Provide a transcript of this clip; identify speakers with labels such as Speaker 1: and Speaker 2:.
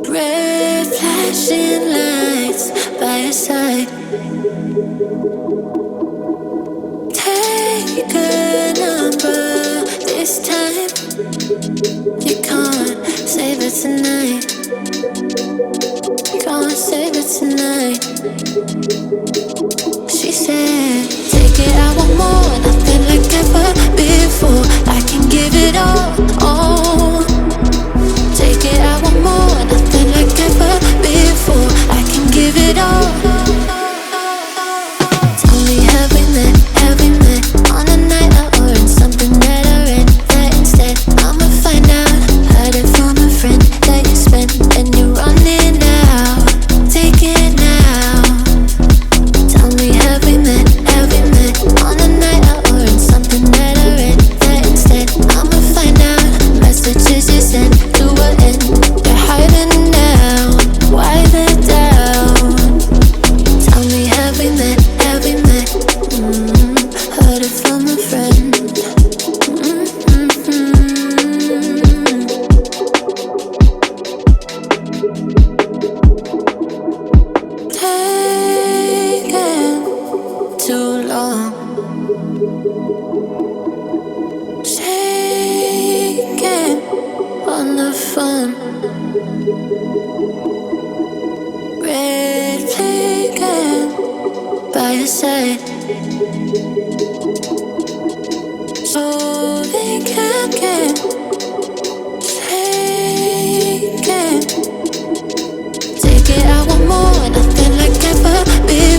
Speaker 1: Red flashing lights by your side. Take a number this time. You can't save it tonight. Can't save it tonight. She said, take it, I want more. Nothing like ever before. I can give it all. Take it, I want more. Nothing like ever before. I can give it all. Tell me, have we met? Have we met on a night out or in something that I read? That instead, I'ma find out. Heard it from a friend that you spent and you're running out. Take it now. Tell me, have we met? Have we met on a night out or in something that I read? That instead, I'ma find out. Messages you sent to an end. They're hiding now. Why the doubt? Tell me, have we met? Have we met? Heard it from a friend. Taking too long. Shaking on the phone. Red flagging by your side. So they can't get taken. Take it, I want more. Nothing like ever before.